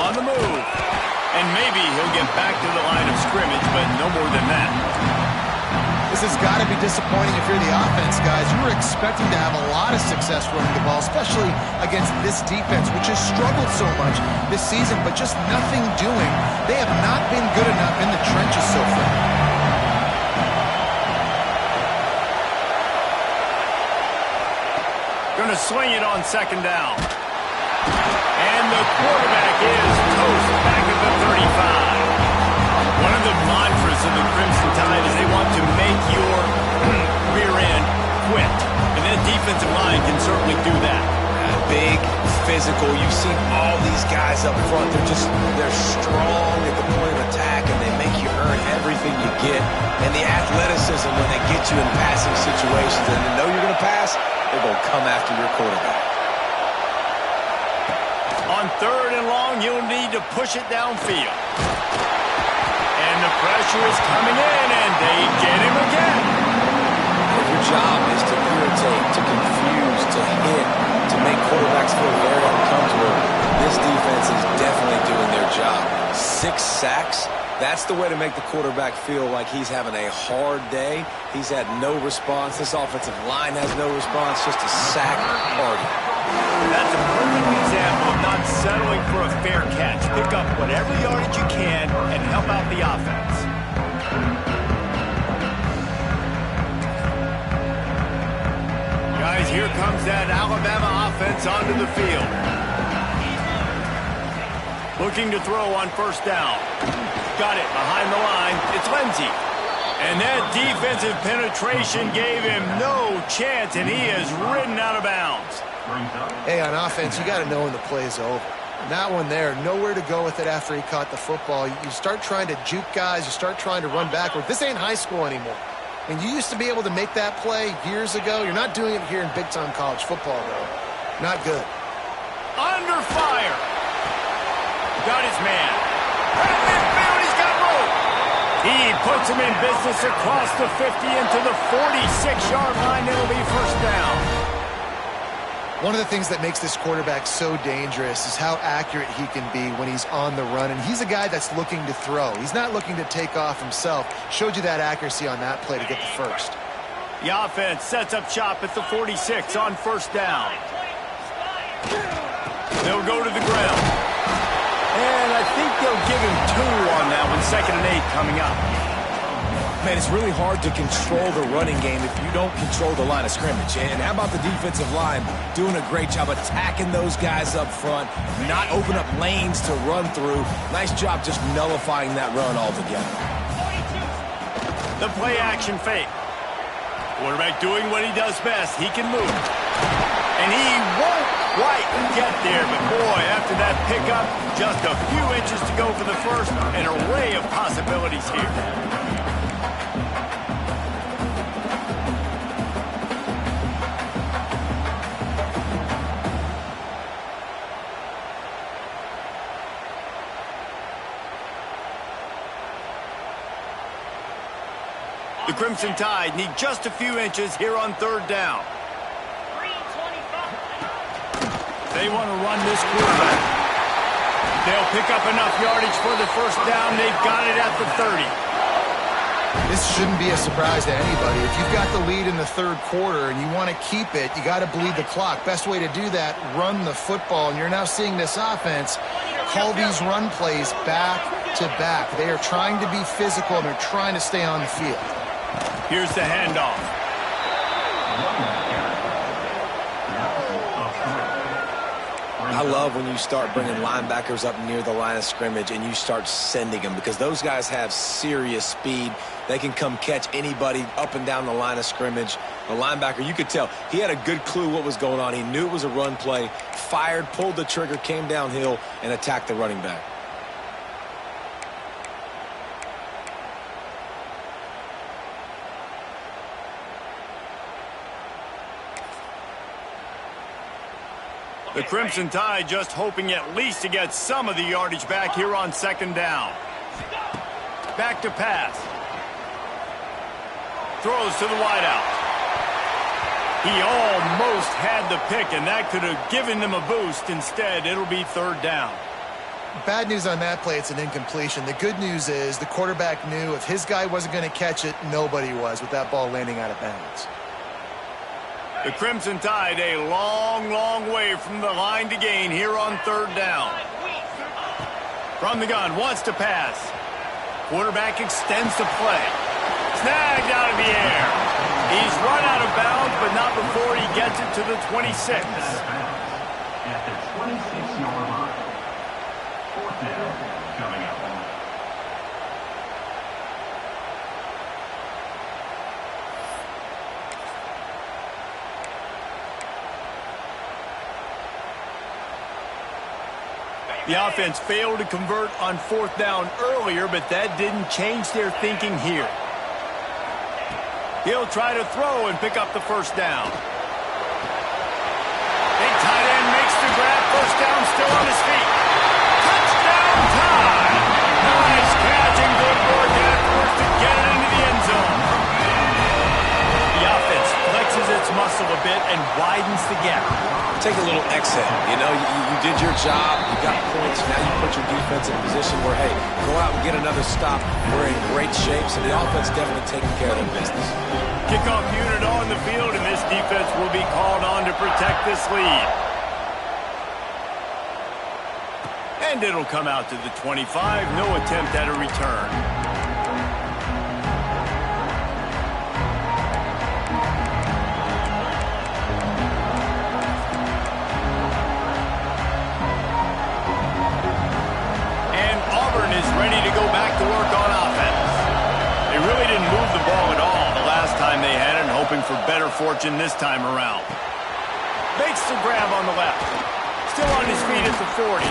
On the move. And maybe he'll get back to the line of scrimmage, but no more than that. This has got to be disappointing if you're the offense, guys. You were expecting to have a lot of success running the ball, especially against this defense, which has struggled so much this season, but just nothing doing. They have not been good enough in the trenches so far. Going to swing it on second down. And the quarterback is toast back at the 35. One of the mantras of the Crimson Tide is they want to make your rear end quit. And that defensive line can certainly do that. Big, physical. You've seen all these guys up front. They're strong at the point of attack, and they make you earn everything you get. And the athleticism when they get you in passing situations and they know you're going to pass, they're going to come after your quarterback. On third and long, you'll need to push it downfield. And the pressure is coming in, and they get him again. Your job is to irritate, to confuse, to hit, to make quarterbacks feel very uncomfortable. This defense is definitely doing their job. 6 sacks That's the way to make the quarterback feel like he's having a hard day. He's had no response. This offensive line has no response, just a sack party. That's a perfect example of not settling for a fair catch. Pick up whatever yardage you can and help out the offense. Guys, here comes that Alabama offense onto the field. Looking to throw on first down. Got it behind the line. It's Lindsey. And that defensive penetration gave him no chance, and he is ridden out of bounds. Hey, on offense, you got to know when the play is over. That one there, nowhere to go with it after he caught the football. You start trying to juke guys. You start trying to run backward. This ain't high school anymore. I mean, you used to be able to make that play years ago. You're not doing it here in big-time college football, though. Not good. Under fire. Got his man. At midfield, he's got room. He puts him in business across the 50 into the 46-yard line. It'll be first down. One of the things that makes this quarterback so dangerous is how accurate he can be when he's on the run. And he's a guy that's looking to throw. He's not looking to take off himself. Showed you that accuracy on that play to get the first. The offense sets up shop at the 46 on first down. They'll go to the ground. And I think they'll give him 2 on that one. 2nd and 8 coming up. Man, it's really hard to control the running game if you don't control the line of scrimmage. And how about the defensive line doing a great job attacking those guys up front, not open up lanes to run through. Nice job just nullifying that run altogether. The play action fake. Quarterback doing what he does best. He can move. And he won't quite get there, but boy, after that pickup, just a few inches to go for the first. An array of possibilities here. The Crimson Tide need just a few inches here on third down. They want to run this quarterback. They'll pick up enough yardage for the first down. They've got it at the 30. This shouldn't be a surprise to anybody. If you've got the lead in the third quarter and you want to keep it, you got to bleed the clock. Best way to do that, run the football. And you're now seeing this offense call these run plays back to back. They are trying to be physical and they're trying to stay on the field. Here's the handoff. I love when you start bringing linebackers up near the line of scrimmage and you start sending them because those guys have serious speed. They can come catch anybody up and down the line of scrimmage. The linebacker, you could tell, he had a good clue what was going on. He knew it was a run play, fired, pulled the trigger, came downhill, and attacked the running back. The Crimson Tide just hoping at least to get some of the yardage back here on second down. Back to pass. Throws to the wideout. He almost had the pick, and that could have given them a boost. Instead, it'll be third down. Bad news on that play, it's an incompletion. The good news is the quarterback knew if his guy wasn't going to catch it, nobody was with that ball landing out of bounds. The Crimson Tide a long, long way from the line to gain here on third down. From the gun, wants to pass. Quarterback extends the play. Snagged out of the air. He's run out of bounds, but not before he gets it to the 26. At the 26-yard line. Fourth down coming up. The offense failed to convert on fourth down earlier, but that didn't change their thinking here. He'll try to throw and pick up the first down. Big tight end makes the grab. First down, still on his feet. Touchdown time! Nice catch and good work afterwards to get it into the end zone. The offense flexes its muscles whistle a bit and widens the gap. Take a little exhale. You know, you did your job. You got points. Now you put your defense in a position where, hey, go out and get another stop. We're in great shape, so the offense definitely taking care of their business. Kickoff unit on the field, and this defense will be called on to protect this lead. And it'll come out to the 25. No attempt at a return. Auburn is ready to go back to work on offense. They really didn't move the ball at all the last time they had it, and hoping for better fortune this time around. Makes the grab on the left. Still on his feet at the 40.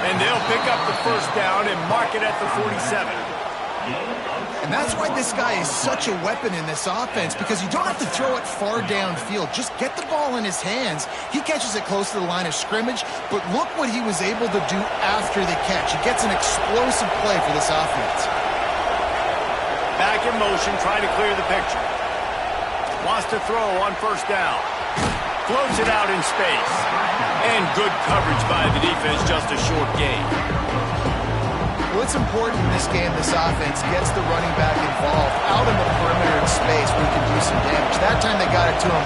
And they'll pick up the first down and mark it at the 47. And that's why this guy is such a weapon in this offense, because you don't have to throw it far downfield. Just get the ball in his hands. He catches it close to the line of scrimmage, but look what he was able to do after the catch. He gets an explosive play for this offense. Back in motion, trying to clear the picture. Wants to throw on first down. Floats it out in space. And good coverage by the defense, just a short gain. Well, it's important in this game this offense gets the running back involved out in the perimeter in space where he can do some damage. That time they got it to him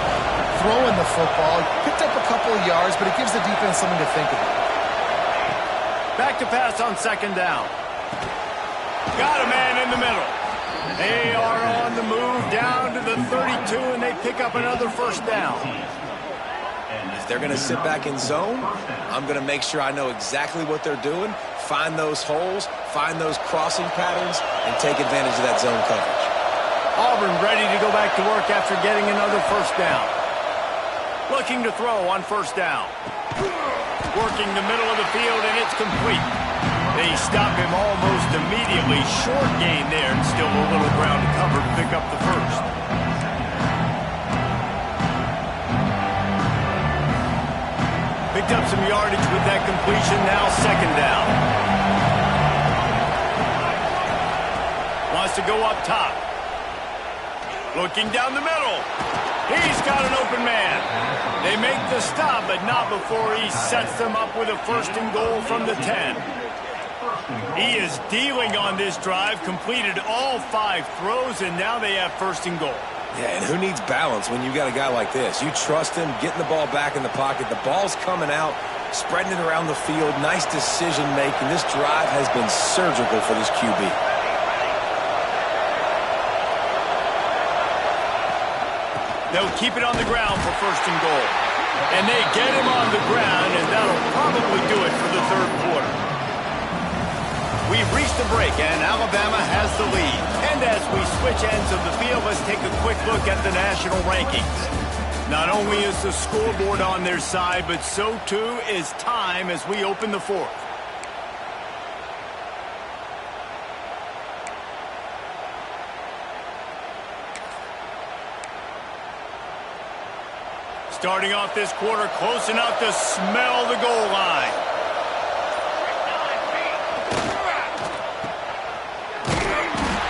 throwing the football. Picked up a couple of yards, but it gives the defense something to think about. Back to pass on second down. Got a man in the middle. They are on the move down to the 32, and they pick up another first down. If they're going to sit back in zone, I'm going to make sure I know exactly what they're doing, find those holes, find those crossing patterns, and take advantage of that zone coverage. Auburn ready to go back to work after getting another first down. Looking to throw on first down. Working the middle of the field, and it's complete. They stop him almost immediately. Short gain there, and still a little ground to cover to pick up the first. Picked up some yardage with that completion, now second down. Wants to go up top. Looking down the middle. He's got an open man. They make the stop, but not before he sets them up with a first and goal from the 10. He is dealing on this drive, completed all 5 throws, and now they have first and goal. Yeah, and who needs balance when you got a guy like this? You trust him, getting the ball back in the pocket. The ball's coming out, spreading it around the field. Nice decision-making. This drive has been surgical for this QB. They'll keep it on the ground for first and goal. And they get him on the ground, and that'll probably do it for the third quarter. We've reached the break, and Alabama has the lead. And as we switch ends of the field, let's take a quick look at the national rankings. Not only is the scoreboard on their side, but so too is time as we open the fourth. Starting off this quarter close enough to smell the goal line.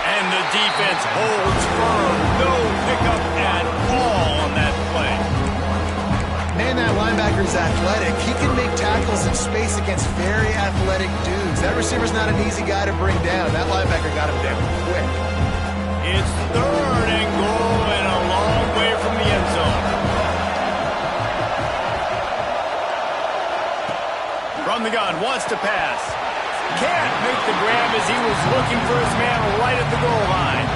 And the defense holds firm. No pickup at all on that play. Man, that linebacker's athletic. He can make tackles in space against very athletic dudes. That receiver's not an easy guy to bring down. That linebacker got him down quick. It's third and goal and a long way from the end zone. From the gun, wants to pass. Can't make the grab as he was looking for his man right at the goal line.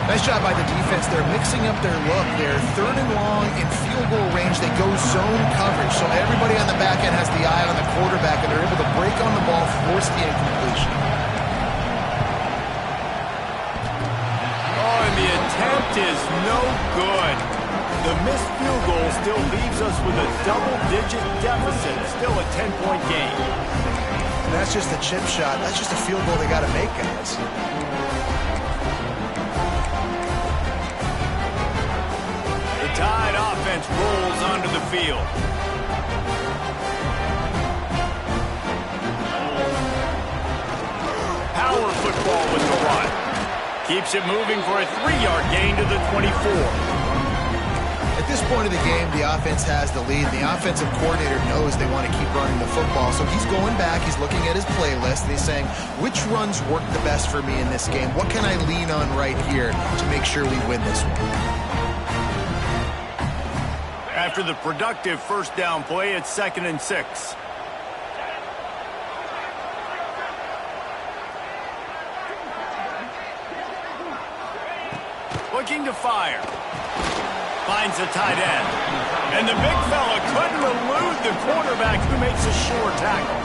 Nice job by the defense. They're mixing up their look. They're third and long in field goal range. They go zone coverage, so everybody on the back end has the eye on the quarterback, and they're able to break on the ball, force the incompletion. Oh, and the attempt is no good. The missed field goal still leaves us with a double-digit deficit. Still a 10-point game. And that's just a chip shot. That's just a field goal they got to make, guys. The Tide offense rolls onto the field. Power football with the run. Keeps it moving for a 3-yard gain to the 24. At this point of the game, the offense has the lead. The offensive coordinator knows they want to keep running the football. So he's going back, he's looking at his playlist, and he's saying, which runs work the best for me in this game? What can I lean on right here to make sure we win this one? After the productive first down play, it's 2nd and 6. Looking to fire. Finds the tight end. And the big fella couldn't elude the quarterback who makes a sure tackle.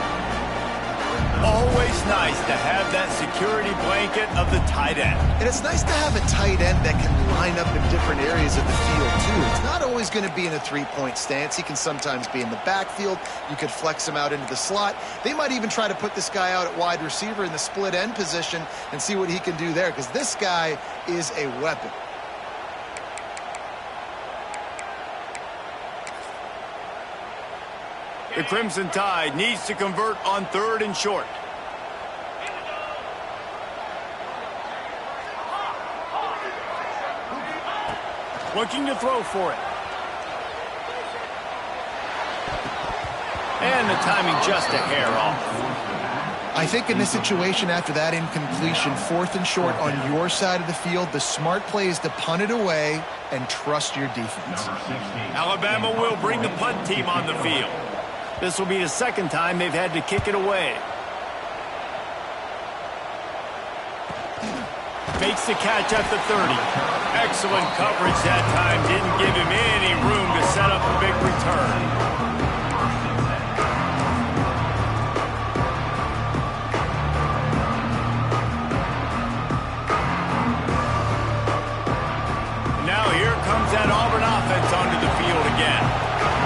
Always nice to have that security blanket of the tight end. And it's nice to have a tight end that can line up in different areas of the field, too. It's not always going to be in a three-point stance. He can sometimes be in the backfield. You could flex him out into the slot. They might even try to put this guy out at wide receiver in the split end position and see what he can do there, because this guy is a weapon. The Crimson Tide needs to convert on 3rd and short. Looking to throw for it. And the timing just a hair off. I think in this situation, after that incompletion, 4th and short on your side of the field, the smart play is to punt it away and trust your defense. Alabama will bring the punt team on the field. This will be the 2nd time they've had to kick it away. Makes the catch at the 30. Excellent coverage that time. Didn't give him any room to set up a big return. Now here comes that Auburn offense onto the field again.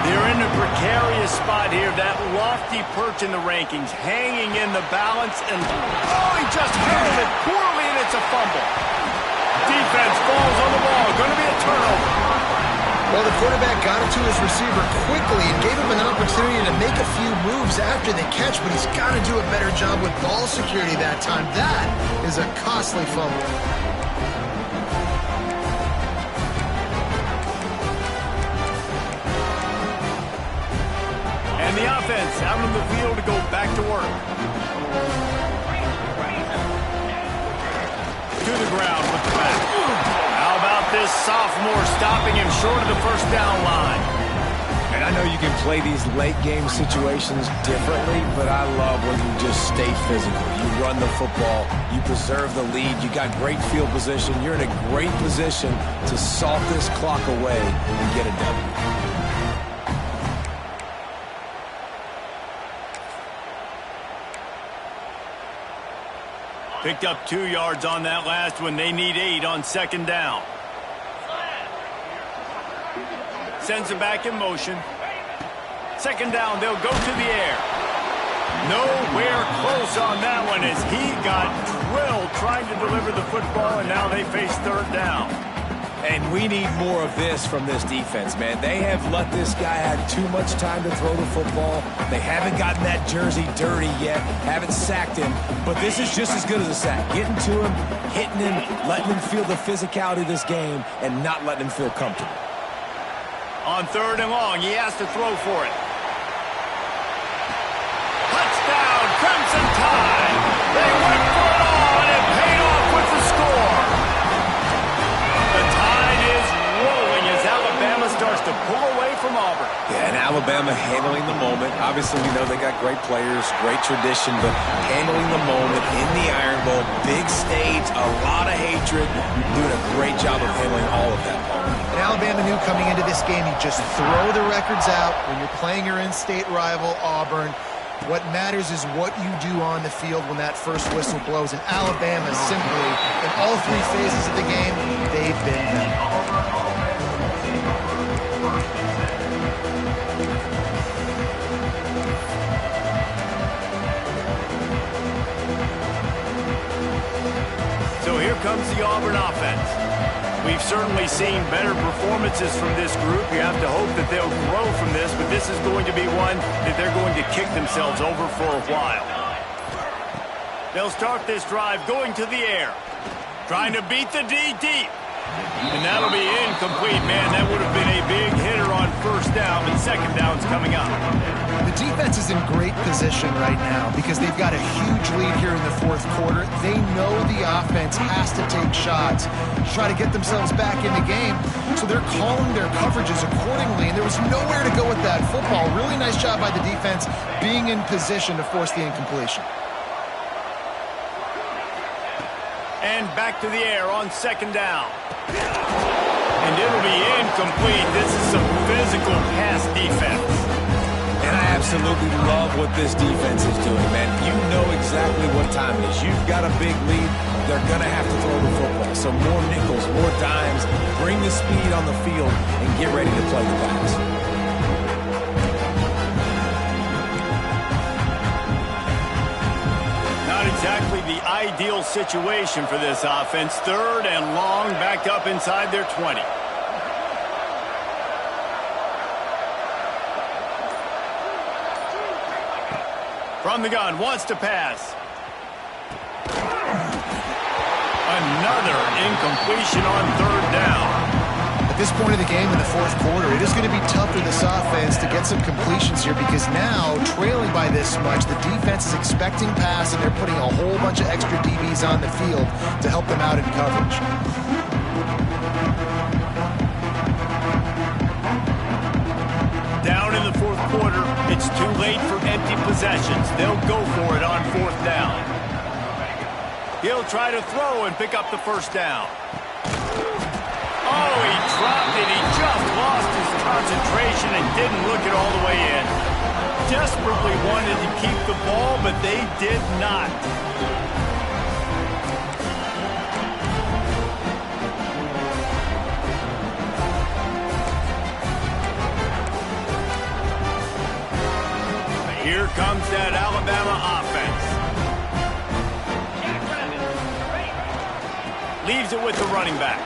They're in a precarious spot here, that lofty perch in the rankings, hanging in the balance, and oh, he just handled it poorly, and it's a fumble. Defense falls on the ball, going to be a turnover. Well, the quarterback got it to his receiver quickly and gave him an opportunity to make a few moves after the catch, but he's got to do a better job with ball security that time. That is a costly fumble. And the offense out on the field to go back to work. To the ground with the back. How about this sophomore stopping him short of the first down line? And I know you can play these late game situations differently, but I love when you just stay physical. You run the football, you preserve the lead, you got great field position, you're in a great position to salt this clock away and get a W. Picked up 2 yards on that last one. They need 8 on 2nd down. Sends it back in motion. 2nd down, they'll go to the air. Nowhere close on that one as he got drilled trying to deliver the football, and now they face 3rd down. And we need more of this from this defense, man. They have let this guy have too much time to throw the football. They haven't gotten that jersey dirty yet, haven't sacked him, but this is just as good as a sack. Getting to him, hitting him, letting him feel the physicality of this game, and not letting him feel comfortable. On 3rd and long, he has to throw for it. Touchdown, Crimson Tide! They went for it all, and it paid off with the score. The Tide is rolling as Alabama starts to pull away from Auburn. Yeah, and Alabama handling the moment. Obviously, we know they got great players, great tradition, but handling the moment in the Iron Bowl, big stage, a lot of hatred, doing a great job of handling all of that. And Alabama knew coming into this game, you just throw the records out when you're playing your in-state rival, Auburn. What matters is what you do on the field when that first whistle blows. And Alabama simply, in all 3 phases of the game, they've been better. So here comes the Auburn offense. We've certainly seen better performances from this group. You have to hope that they'll grow from this, but this is going to be one that they're going to kick themselves over for a while. They'll start this drive going to the air. Trying to beat the D deep. And that'll be incomplete, man. That would have been a big hitter on first down, but second down's coming up. The defense is in great position right now because they've got a huge lead here in the fourth quarter. They know the offense has to take shots to try to get themselves back in the game, so they're calling their coverages accordingly, and there was nowhere to go with that football. Really nice job by the defense being in position to force the incompletion. And back to the air on second down. And it'll be incomplete. This is some physical pass defense. And I absolutely love what this defense is doing, man. You know exactly what time it is. You've got a big lead. They're going to have to throw the football. So more nickels, more dimes. Bring the speed on the field and get ready to play the pass. Not exactly the ideal situation for this offense. Third and long, back up inside their 20. From the gun, wants to pass. Another incompletion on third down. At this point of the game in the fourth quarter, it is going to be tough for this offense to get some completions here because now, trailing by this much, the defense is expecting pass, and they're putting a whole bunch of extra DBs on the field to help them out in coverage. Down in the fourth quarter, it's too late for empty possessions. They'll go for it on fourth down. He'll try to throw and pick up the first down. Oh, he dropped it. He just lost his concentration and didn't look it all the way in. Desperately wanted to keep the ball, but they did not. Here comes that Alabama offense. Leaves it with the running back.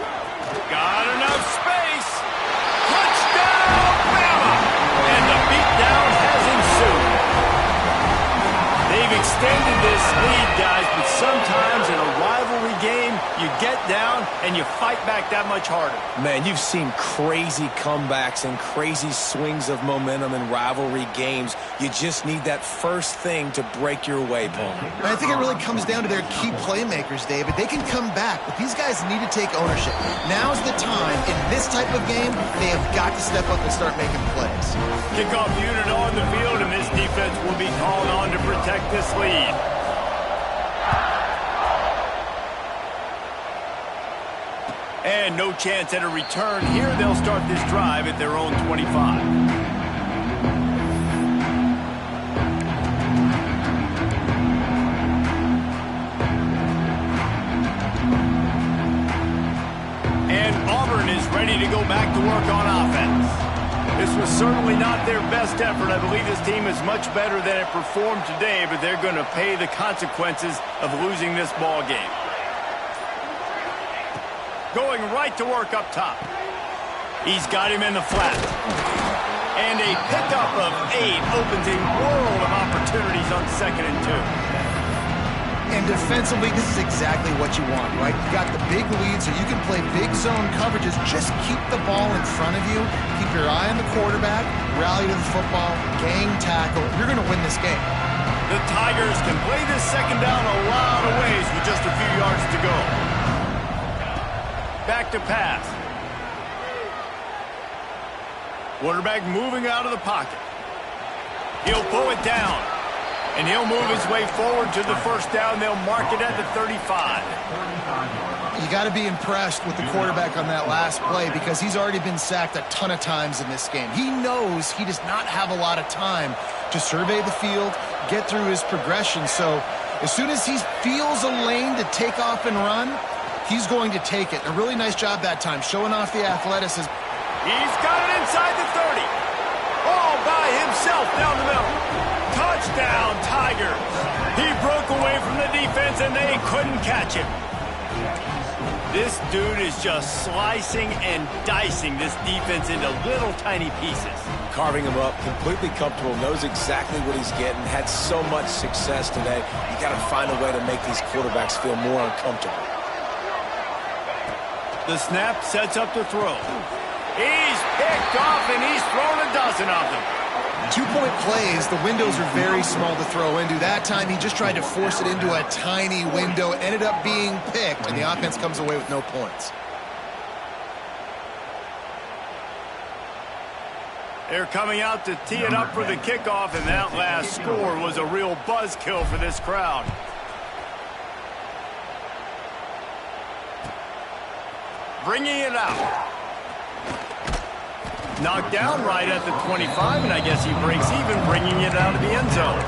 Got enough space. Touchdown, Bama! And the beatdown has ensued. They've extended this lead, guys, but sometimes in a rivalry game, you get down and you fight back that much harder. Man, you've seen crazy comebacks and crazy swings of momentum in rivalry games. You just need that first thing to break your way, Paul. And I think it really comes down to their key playmakers, David. They can come back, but these guys need to take ownership. Now's the time. In this type of game, they have got to step up and start making plays. Kickoff unit on the field, and this defense will be called on to protect this lead. And no chance at a return here. They'll start this drive at their own 25. And Auburn is ready to go back to work on offense. This was certainly not their best effort. I believe this team is much better than it performed today, but they're going to pay the consequences of losing this ball game. Going right to work up top. He's got him in the flat. And a pickup of 8 opens a world of opportunities on 2nd and 2. And defensively, this is exactly what you want, right? You got the big lead, so you can play big zone coverages. Just keep the ball in front of you. Keep your eye on the quarterback. Rally to the football. Gang tackle. You're going to win this game. The Tigers can play this second down a lot of ways with just a few yards to go. Back to pass. Quarterback moving out of the pocket. He'll pull it down. And he'll move his way forward to the first down. They'll mark it at the 35. You got to be impressed with the quarterback on that last play because he's already been sacked a ton of times in this game. He knows he does not have a lot of time to survey the field, get through his progression. So as soon as he feels a lane to take off and run, he's going to take it. A really nice job that time, showing off the athleticism. He's got it inside the 30. All by himself down the middle. Touchdown, Tigers. He broke away from the defense, and they couldn't catch him. This dude is just slicing and dicing this defense into little tiny pieces. Carving him up, completely comfortable, knows exactly what he's getting, had so much success today. You got to find a way to make these quarterbacks feel more uncomfortable. The snap sets up the throw. He's picked off, and he's thrown a dozen of them. 2-point plays, the windows are very small to throw into. That time, he just tried to force it into a tiny window, ended up being picked, and the offense comes away with no points. They're coming out to tee it up for the kickoff, and that last score was a real buzzkill for this crowd. Bringing it out. Knocked down right at the 25, and I guess he breaks even, bringing it out of the end zone.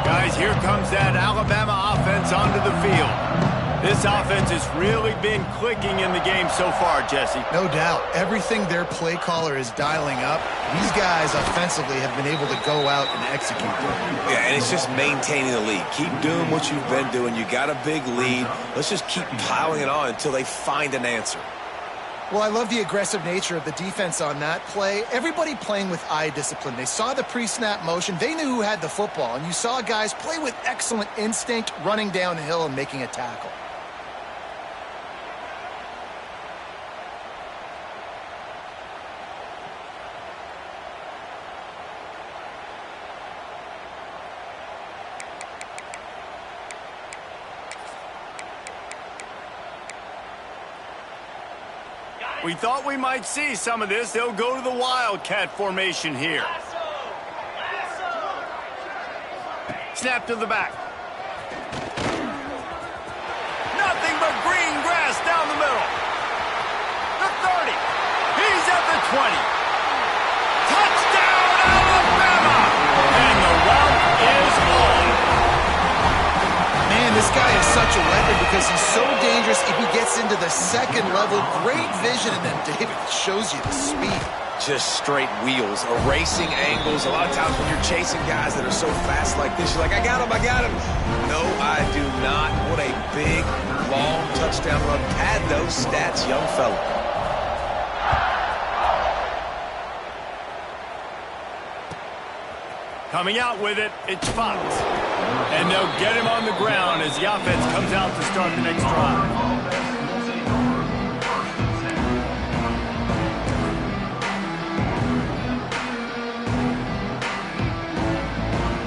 Guys, here comes that Alabama offense onto the field. This offense has really been clicking in the game so far, Jesse. No doubt. Everything their play caller is dialing up, these guys offensively have been able to go out and execute. Yeah, and it's just maintaining the lead. Keep doing what you've been doing. You got a big lead. Let's just keep piling it on until they find an answer. Well, I love the aggressive nature of the defense on that play. Everybody playing with eye discipline. They saw the pre-snap motion. They knew who had the football. And you saw guys play with excellent instinct, running downhill and making a tackle. We thought we might see some of this. They'll go to the Wildcat formation here. Snap to the back. Nothing but green grass down the middle. The 30. He's at the 20. Touchdown, Alabama! And the route is on. Man, this guy is such a weapon because he's so dangerous if he gets into the second level. Great vision, and then David shows you the speed. Just straight wheels, erasing angles. A lot of times when you're chasing guys that are so fast like this, you're like, I got him. No, I do not. What a big, long touchdown run. Pad those stats, young fella. Coming out with it, it's Fox. And they'll get him on the ground as the offense comes out to start the next drive.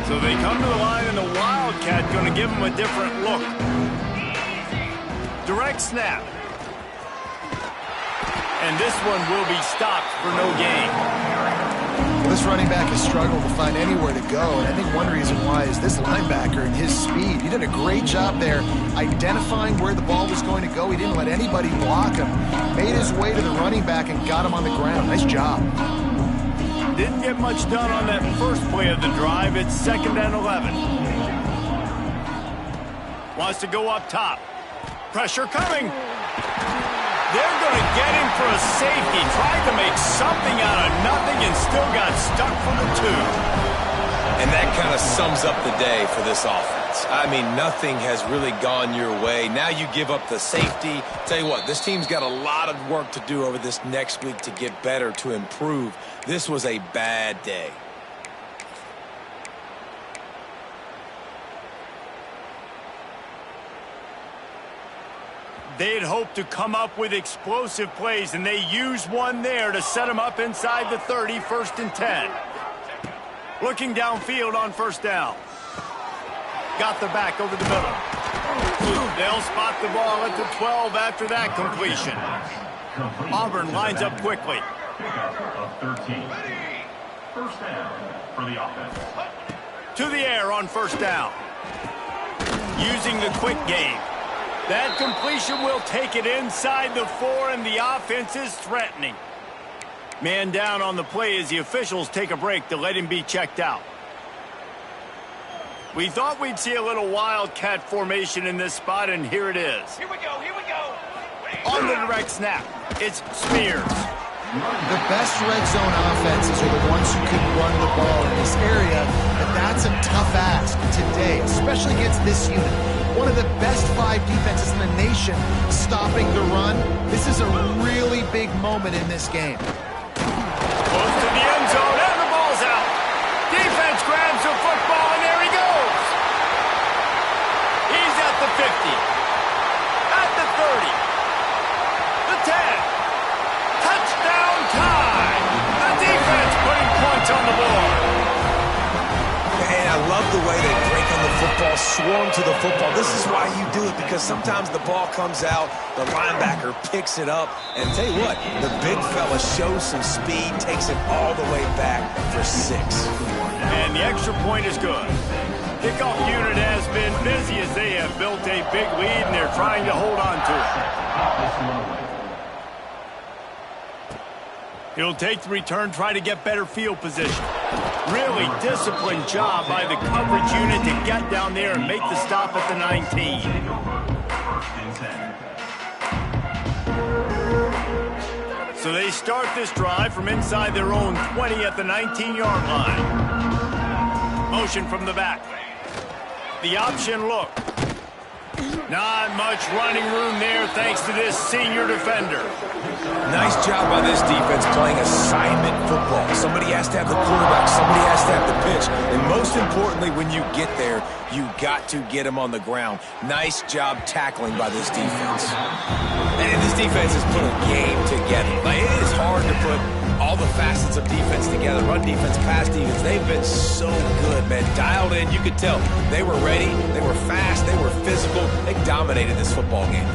So they come to the line, and the Wildcat going to give them a different look. Direct snap. And this one will be stopped for no gain. Well, this running back has struggled to find anywhere to go, and I think one reason why is this linebacker and his speed. He did a great job there identifying where the ball was going to go. He didn't let anybody block him. Made his way to the running back and got him on the ground. Nice job. Didn't get much done on that first play of the drive. It's 2nd and 11. Wants to go up top. Pressure coming. They're going to get him for a safety. Tried to make something out of nothing and still got stuck for the 2. And that kind of sums up the day for this offense. I mean, nothing has really gone your way. Now you give up the safety. Tell you what, this team's got a lot of work to do over this next week to get better, to improve. This was a bad day. They'd hoped to come up with explosive plays, and they used one there to set them up inside the 30, 1st and 10. Looking downfield on 1st down. Got the back over the middle. They'll spot the ball at the 12 after that completion. Auburn lines up quickly. Pickup of 13. 1st down for the offense. To the air on 1st down. Using the quick game. That completion will take it inside the 4, and the offense is threatening. Man down on the play as the officials take a break to let him be checked out. We thought we'd see a little Wildcat formation in this spot, and here it is. Here we go. On the direct snap, it's Spears. The best red zone offenses are the ones who can run the ball in this area, but that's a tough ask today, especially against this unit. One of the best 5 defenses in the nation stopping the run. This is a really big moment in this game. Close to the end zone, and the ball's out. Defense grabs the football, and there he goes. He's at the 50, at the 30, the 10. Touchdown time! The defense putting points on the board. And I love the way they break on the football, swarm to the football. This is why you do it, because sometimes the ball comes out, the linebacker picks it up, and tell you what, the big fella shows some speed, takes it all the way back for 6. And the extra point is good. Kickoff unit has been busy as they have built a big lead, and they're trying to hold on to it. He'll take the return, try to get better field position. Really disciplined job by the coverage unit to get down there and make the stop at the 19. So they start this drive from inside their own 20 at the 19-yard line. Motion from the back. The option look. Not much running room there thanks to this senior defender. Nice job by this defense playing assignment football. Somebody has to have the quarterback, somebody has to have the pitch, and most importantly, when you get there, you got to get him on the ground. Nice job tackling by this defense. And this defense has put a game together. Like, it is hard to put all the facets of defense together. Run defense, pass defense, they've been so good, man. Dialed in, you could tell. They were ready, they were fast, they were physical. They dominated this football game.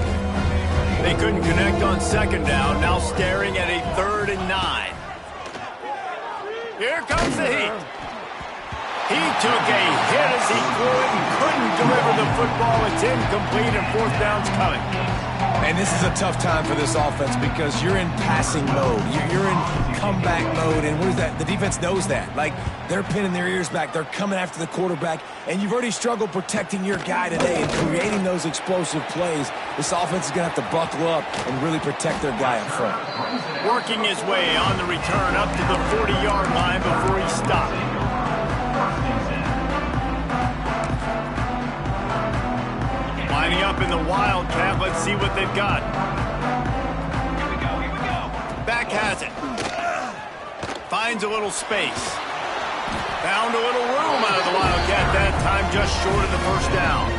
They couldn't connect on second down, now staring at a 3rd and 9. Here comes the heat. He took a hit as he threw it and couldn't deliver the football. It's incomplete and 4th down's coming. And this is a tough time for this offense because you're in passing mode. You're in comeback mode, and what is that? The defense knows that. Like, they're pinning their ears back. They're coming after the quarterback, and you've already struggled protecting your guy today and creating those explosive plays. This offense is going to have to buckle up and really protect their guy up front. Working his way on the return up to the 40-yard line before he stopped. Lining up in the Wildcat. Let's see what they've got. Here we go. Back has it. Finds a little space. Found a little room out of the Wildcat that time, just short of the 1st down.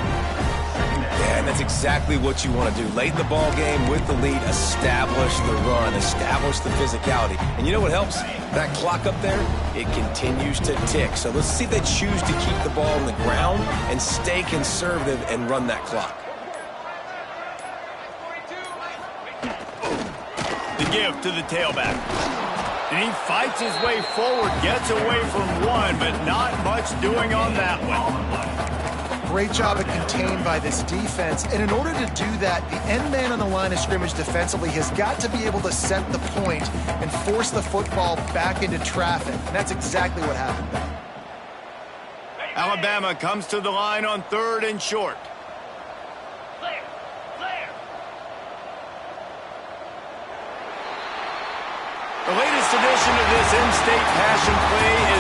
Yeah, and that's exactly what you want to do. Late in the ball game with the lead, establish the run, establish the physicality. And you know what helps? That clock up there, it continues to tick. So let's see if they choose to keep the ball on the ground and stay conservative and run that clock. The give to the tailback. And he fights his way forward, gets away from one, but not much doing on that one. Great job of contained by this defense. And in order to do that, the end man on the line of scrimmage defensively has got to be able to set the point and force the football back into traffic. And that's exactly what happened there. Alabama comes to the line on 3rd and short. The latest edition of this in-state passion play is